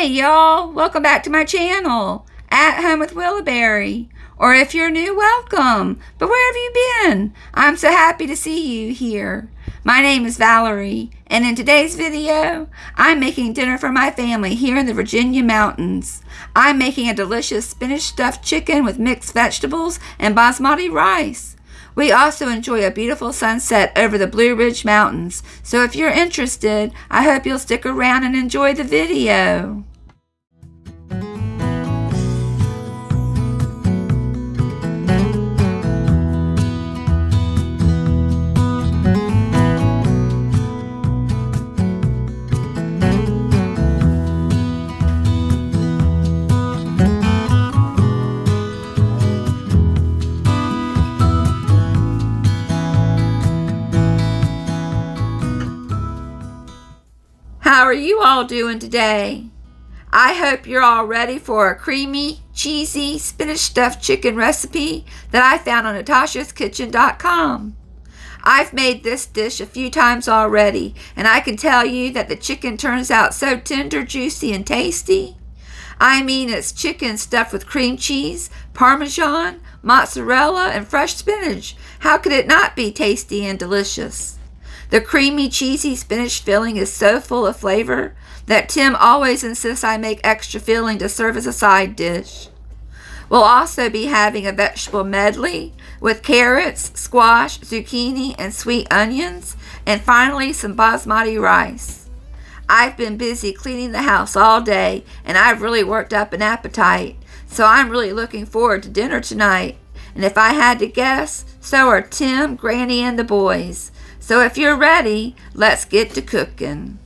y'all, welcome back to my channel, At Home with Willowberry. Or if you're new, welcome. But where have you been? I'm so happy to see you here. My name is Valerie, and in today's video, I'm making dinner for my family here in the Virginia mountains. I'm making a delicious spinach stuffed chicken with mixed vegetables and basmati rice. We also enjoy a beautiful sunset over the Blue Ridge Mountains, so if you're interested, I hope you'll stick around and enjoy the video. How are you all doing today? I hope you're all ready for a creamy, cheesy spinach stuffed chicken recipe that I found on natashaskitchen.com. I've made this dish a few times already, and I can tell you that the chicken turns out so tender, juicy, and tasty. I mean, it's chicken stuffed with cream cheese, Parmesan, mozzarella, and fresh spinach. How could it not be tasty and delicious? The creamy, cheesy spinach filling is so full of flavor that Tim always insists I make extra filling to serve as a side dish. We'll also be having a vegetable medley with carrots, squash, zucchini, and sweet onions, and finally some basmati rice. I've been busy cleaning the house all day, and I've really worked up an appetite, so I'm really looking forward to dinner tonight. And if I had to guess, so are Tim, Granny, and the boys. So if you're ready, let's get to cooking.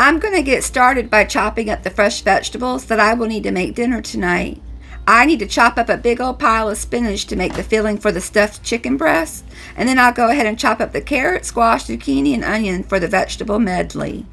I'm going to get started by chopping up the fresh vegetables that I will need to make dinner tonight. I need to chop up a big old pile of spinach to make the filling for the stuffed chicken breast, and then I'll go ahead and chop up the carrot, squash, zucchini, and onion for the vegetable medley.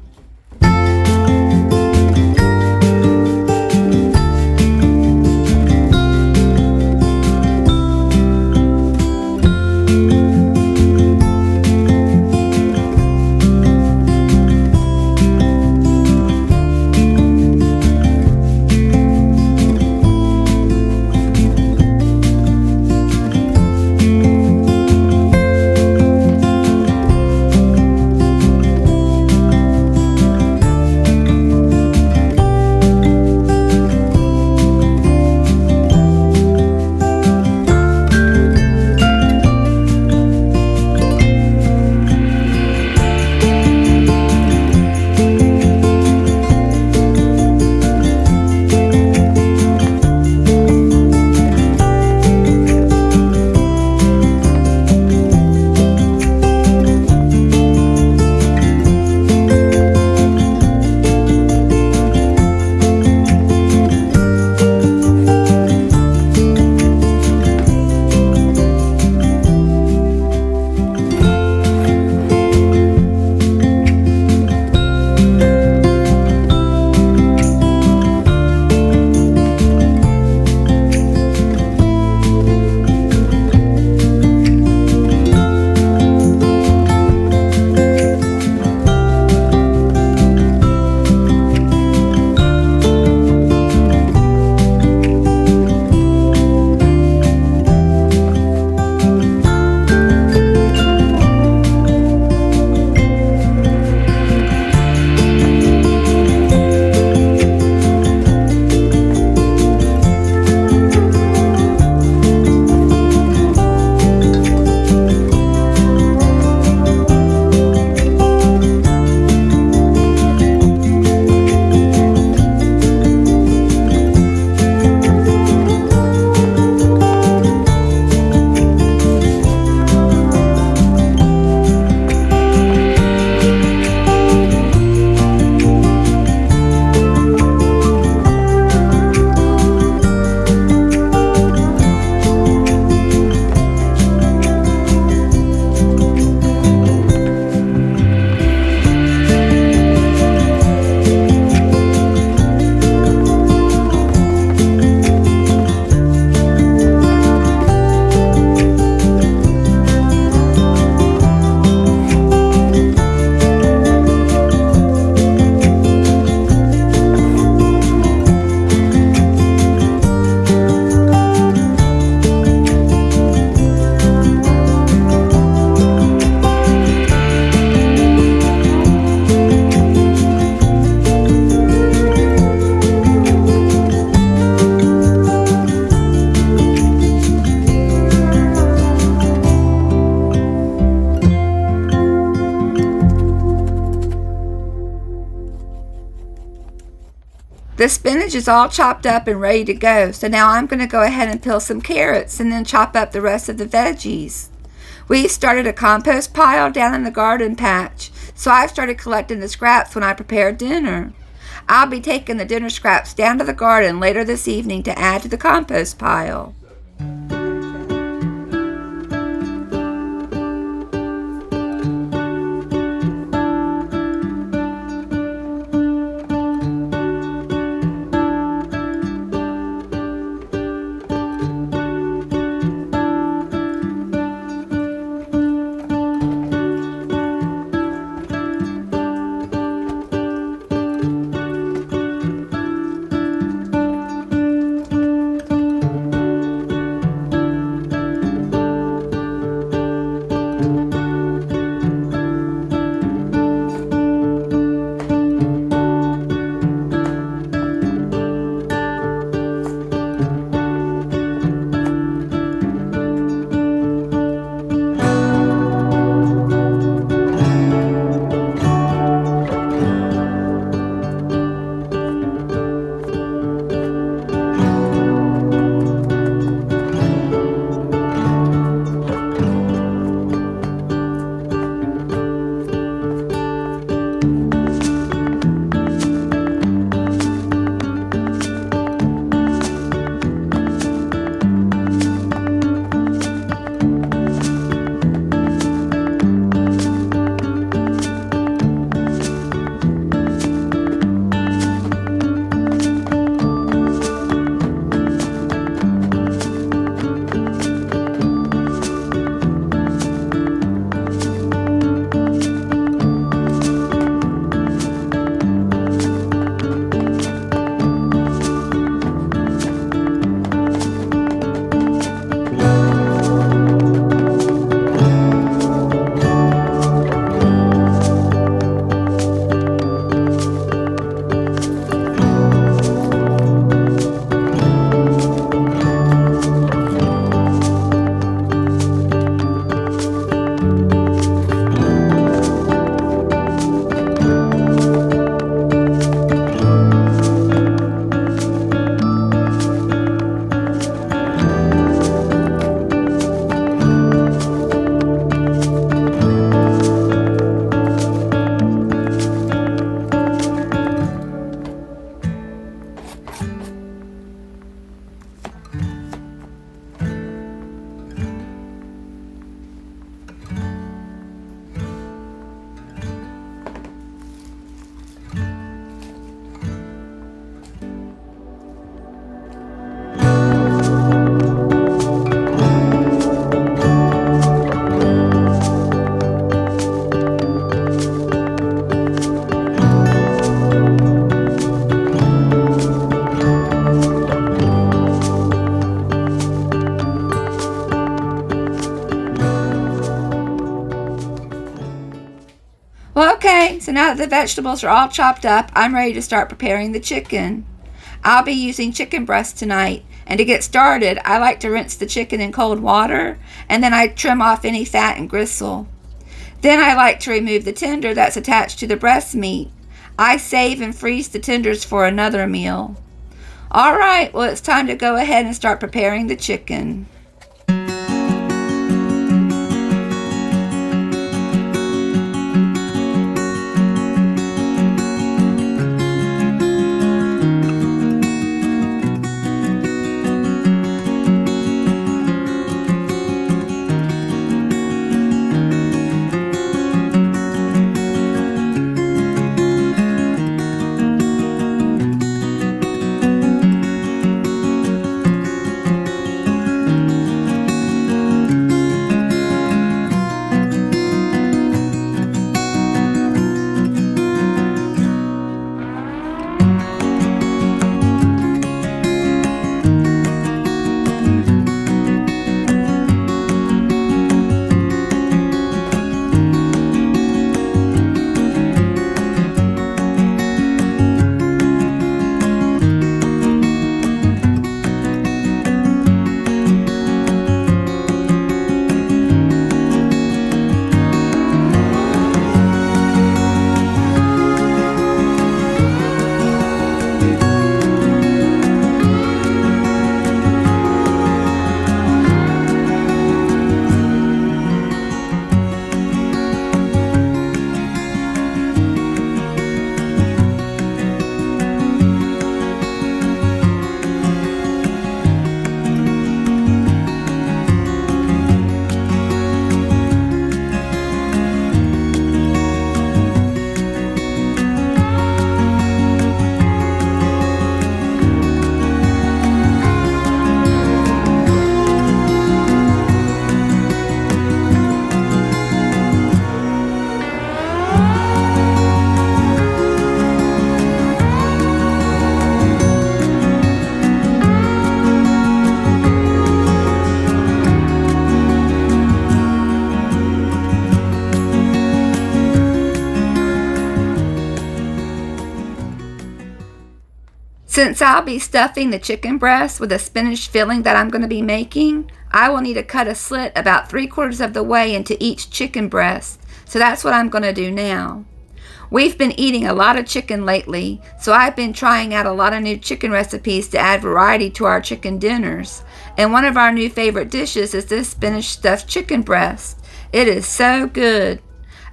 The spinach is all chopped up and ready to go, so now I'm going to go ahead and peel some carrots and then chop up the rest of the veggies. We've started a compost pile down in the garden patch, so I've started collecting the scraps when I prepare dinner. I'll be taking the dinner scraps down to the garden later this evening to add to the compost pile. Well, okay, so now that the vegetables are all chopped up, I'm ready to start preparing the chicken. I'll be using chicken breast tonight, and to get started, I like to rinse the chicken in cold water, and then I trim off any fat and gristle. Then I like to remove the tender that's attached to the breast meat. I save and freeze the tenders for another meal. All right, well, it's time to go ahead and start preparing the chicken. Since I'll be stuffing the chicken breast with a spinach filling that I'm going to be making, I will need to cut a slit about 3/4 of the way into each chicken breast. So that's what I'm going to do now. We've been eating a lot of chicken lately, so I've been trying out a lot of new chicken recipes to add variety to our chicken dinners. And one of our new favorite dishes is this spinach stuffed chicken breast. It is so good.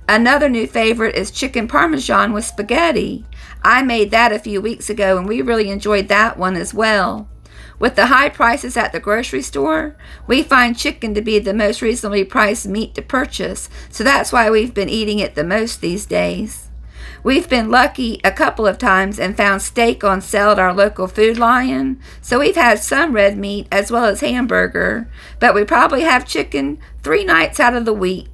Another new favorite is chicken parmesan with spaghetti. I made that a few weeks ago and we really enjoyed that one as well. With the high prices at the grocery store, we find chicken to be the most reasonably priced meat to purchase, so that's why we've been eating it the most these days. We've been lucky a couple of times and found steak on sale at our local Food Lion, so we've had some red meat as well as hamburger, but we probably have chicken 3 nights out of the week.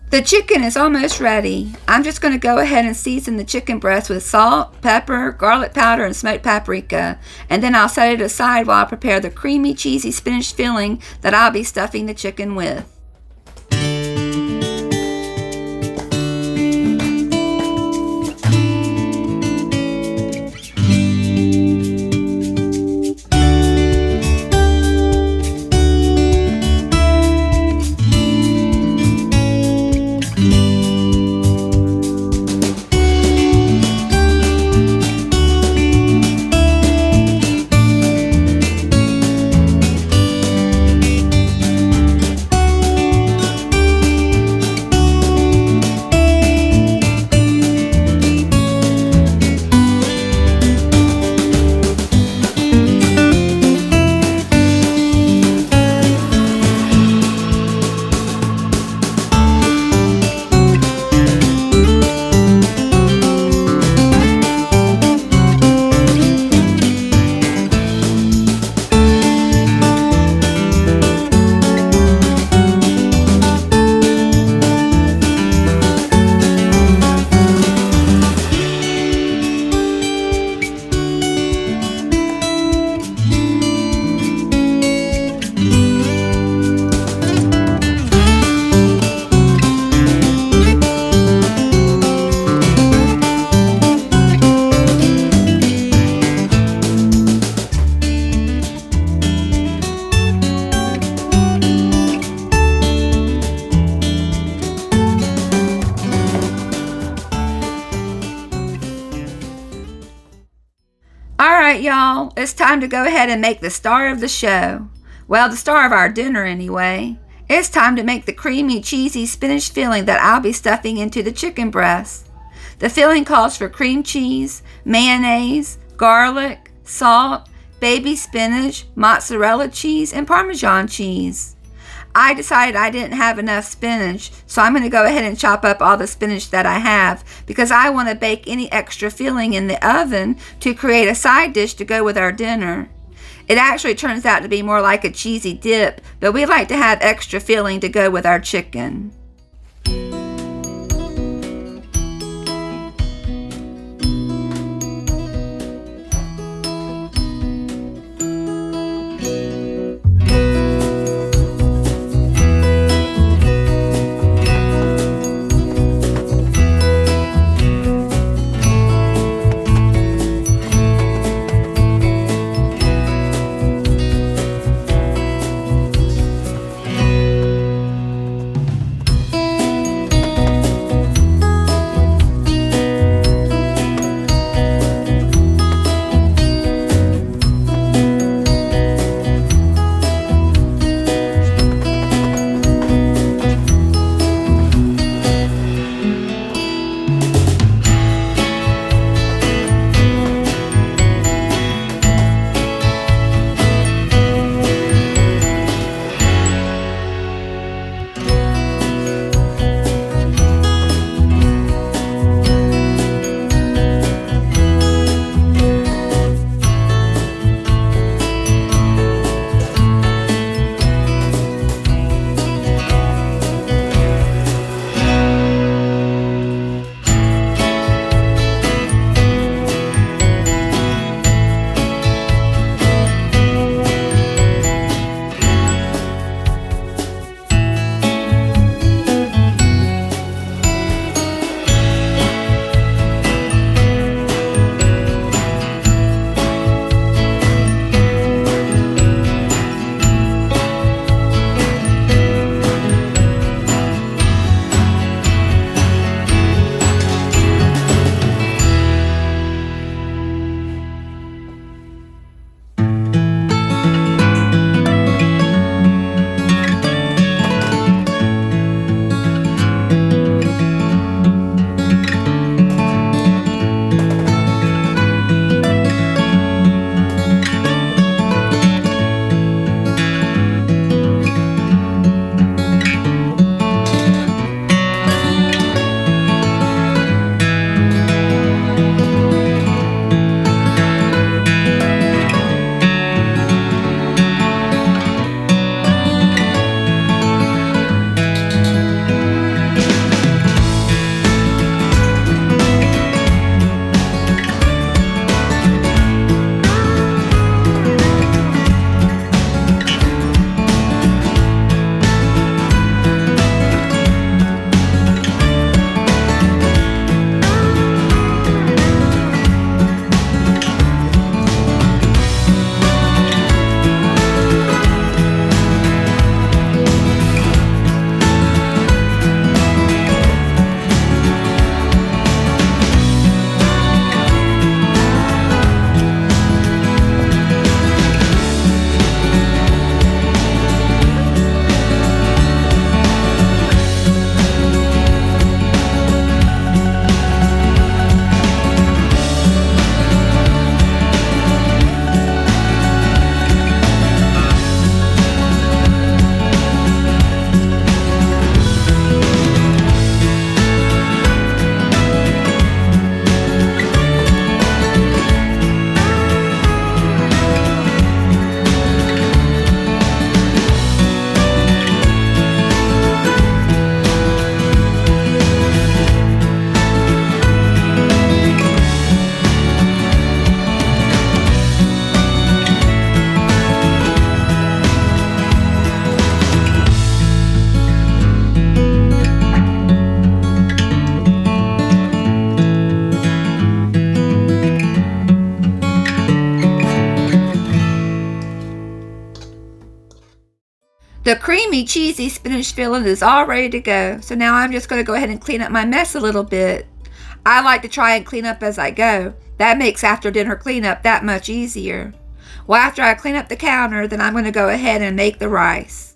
The chicken is almost ready. I'm just going to go ahead and season the chicken breast with salt, pepper, garlic powder, and smoked paprika. And then I'll set it aside while I prepare the creamy, cheesy spinach filling that I'll be stuffing the chicken with. Alright, y'all, it's time to go ahead and make the star of the show. Well, the star of our dinner anyway. It's time to make the creamy, cheesy spinach filling that I'll be stuffing into the chicken breast. The filling calls for cream cheese, mayonnaise, garlic, salt, baby spinach, mozzarella cheese, and Parmesan cheese. I decided I didn't have enough spinach, so I'm going to go ahead and chop up all the spinach that I have because I want to bake any extra filling in the oven to create a side dish to go with our dinner. It actually turns out to be more like a cheesy dip, but we like to have extra filling to go with our chicken. The creamy, cheesy spinach filling is all ready to go. So now I'm just going to go ahead and clean up my mess a little bit. I like to try and clean up as I go. That makes after dinner cleanup that much easier. Well, after I clean up the counter, then I'm going to go ahead and make the rice.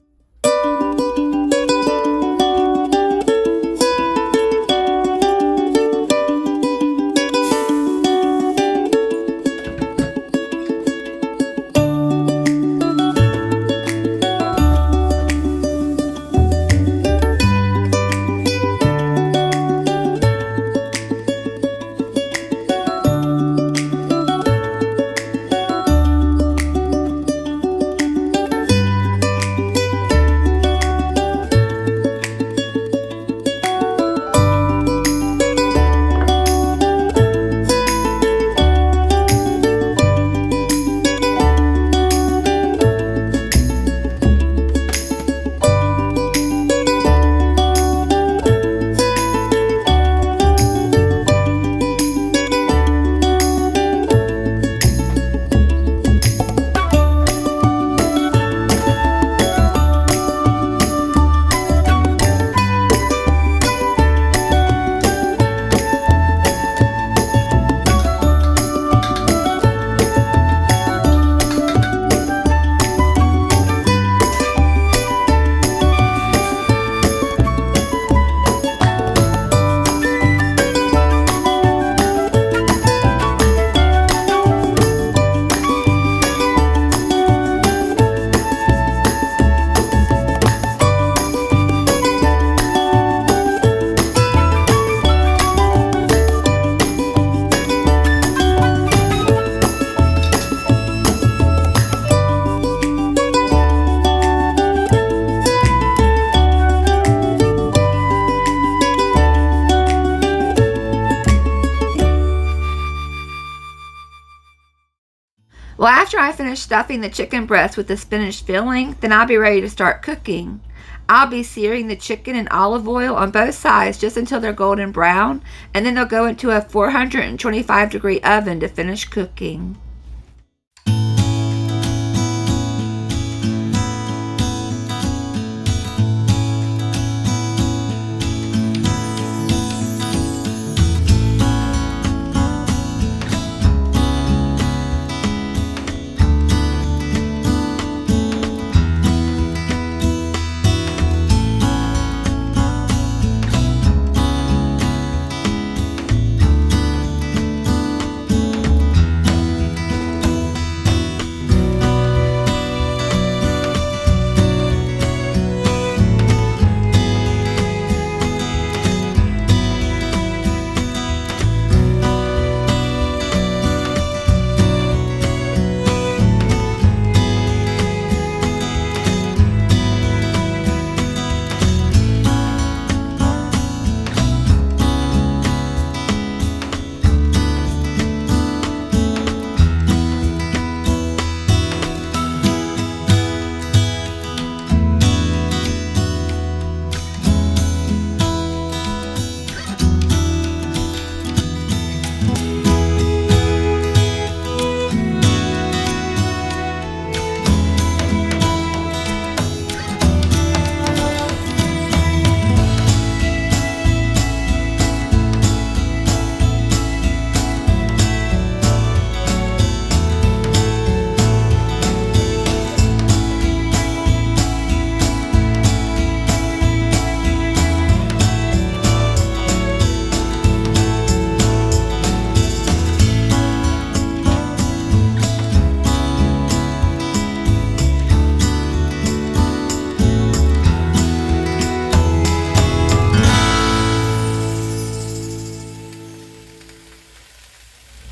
Well, after I finish stuffing the chicken breast with the spinach filling, then I'll be ready to start cooking. I'll be searing the chicken in olive oil on both sides just until they're golden brown, and then they'll go into a 425-degree oven to finish cooking.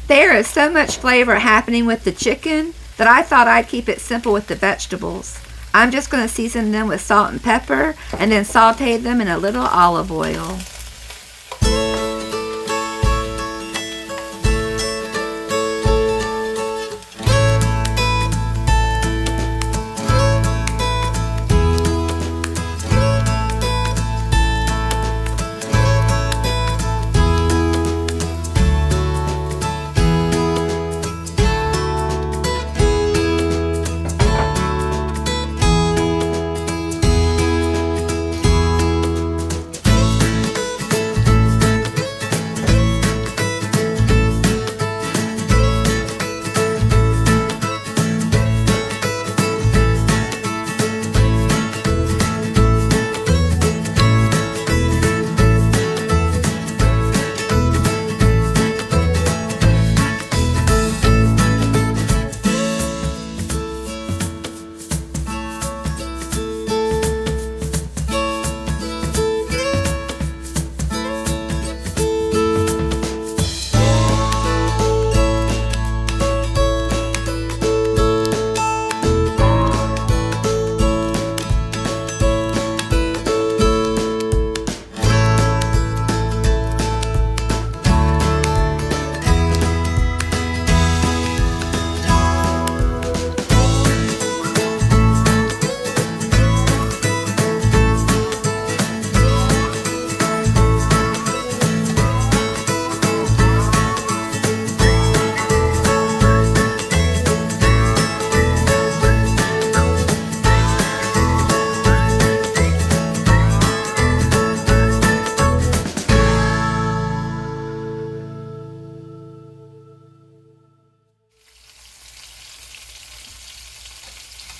There is so much flavor happening with the chicken that I thought I'd keep it simple with the vegetables. I'm just going to season them with salt and pepper and then saute them in a little olive oil.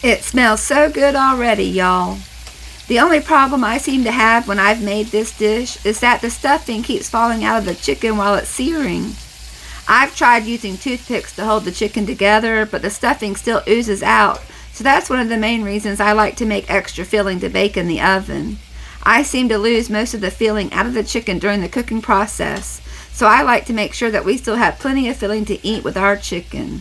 It smells so good already, y'all. The only problem I seem to have when I've made this dish is that the stuffing keeps falling out of the chicken while it's searing. I've tried using toothpicks to hold the chicken together, but the stuffing still oozes out, so that's one of the main reasons I like to make extra filling to bake in the oven. I seem to lose most of the filling out of the chicken during the cooking process, so I like to make sure that we still have plenty of filling to eat with our chicken.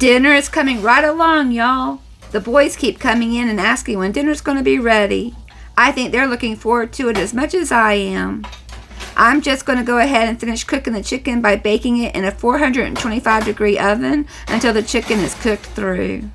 Dinner is coming right along, y'all. The boys keep coming in and asking when dinner's going to be ready. I think they're looking forward to it as much as I am. I'm just going to go ahead and finish cooking the chicken by baking it in a 425-degree oven until the chicken is cooked through.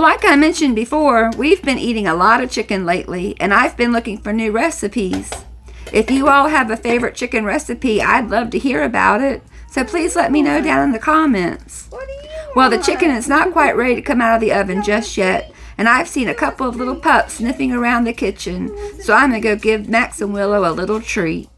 Well, like I mentioned before, we've been eating a lot of chicken lately, and I've been looking for new recipes. If you all have a favorite chicken recipe, I'd love to hear about it. So please let me know down in the comments. Well, the chicken is not quite ready to come out of the oven just yet, and I've seen a couple of little pups sniffing around the kitchen, so I'm going to go give Max and Willow a little treat.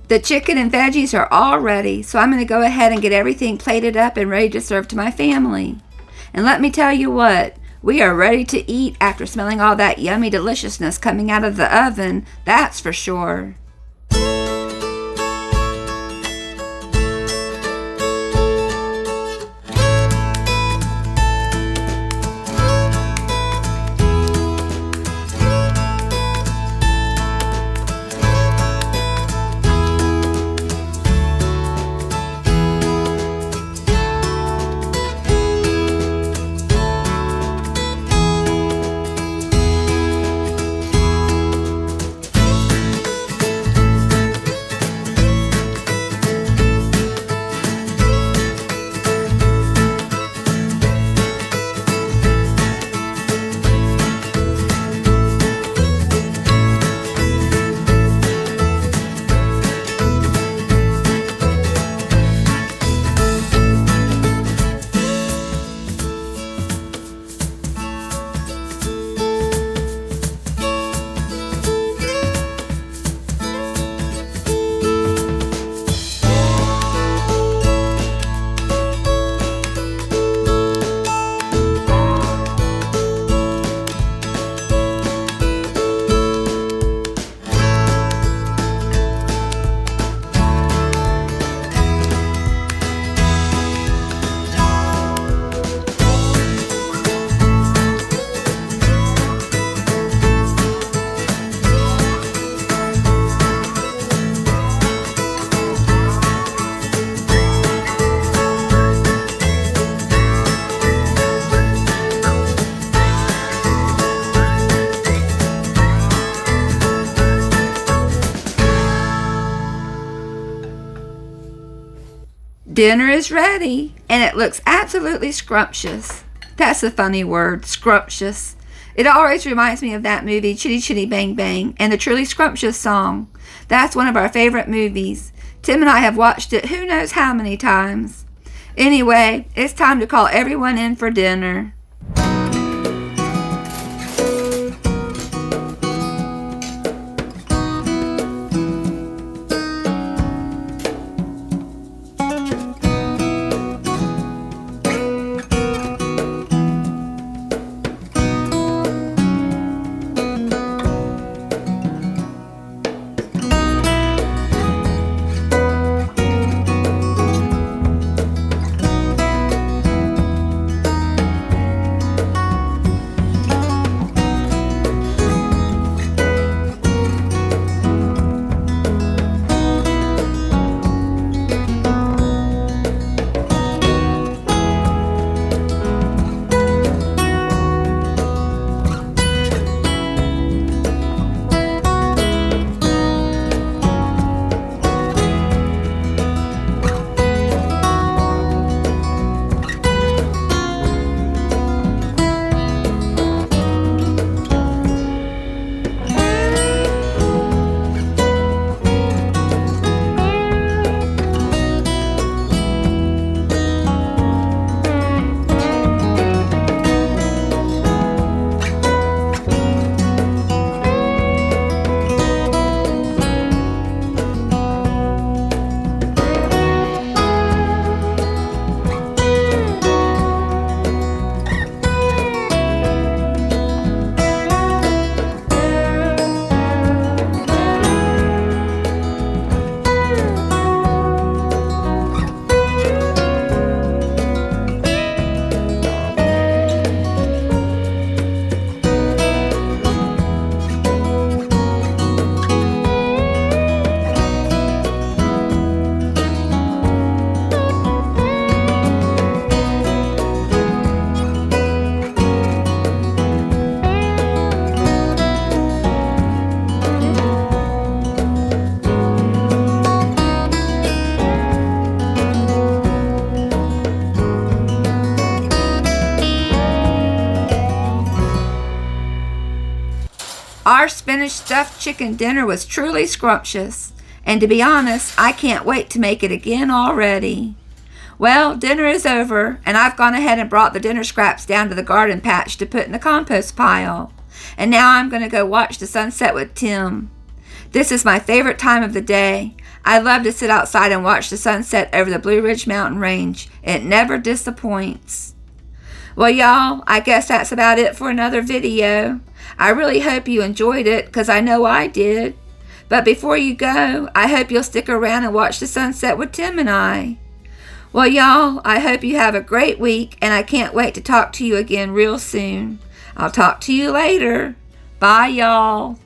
The chicken and veggies are all ready, so I'm going to go ahead and get everything plated up and ready to serve to my family. And let me tell you what, we are ready to eat after smelling all that yummy deliciousness coming out of the oven, that's for sure. Dinner is ready, and it looks absolutely scrumptious. That's a funny word, scrumptious. It always reminds me of that movie, Chitty Chitty Bang Bang, and the Truly Scrumptious song. That's one of our favorite movies. Tim and I have watched it who knows how many times. Anyway, it's time to call everyone in for dinner. Our spinach stuffed chicken dinner was truly scrumptious, and to be honest, I can't wait to make it again already. Well, dinner is over, and I've gone ahead and brought the dinner scraps down to the garden patch to put in the compost pile. And now I'm going to go watch the sunset with Tim. This is my favorite time of the day. I love to sit outside and watch the sunset over the Blue Ridge Mountain Range. It never disappoints. Well, y'all, I guess that's about it for another video. I really hope you enjoyed it, because I know I did. But before you go, I hope you'll stick around and watch the sunset with Tim and I. Well, y'all, I hope you have a great week, and I can't wait to talk to you again real soon. I'll talk to you later. Bye, y'all.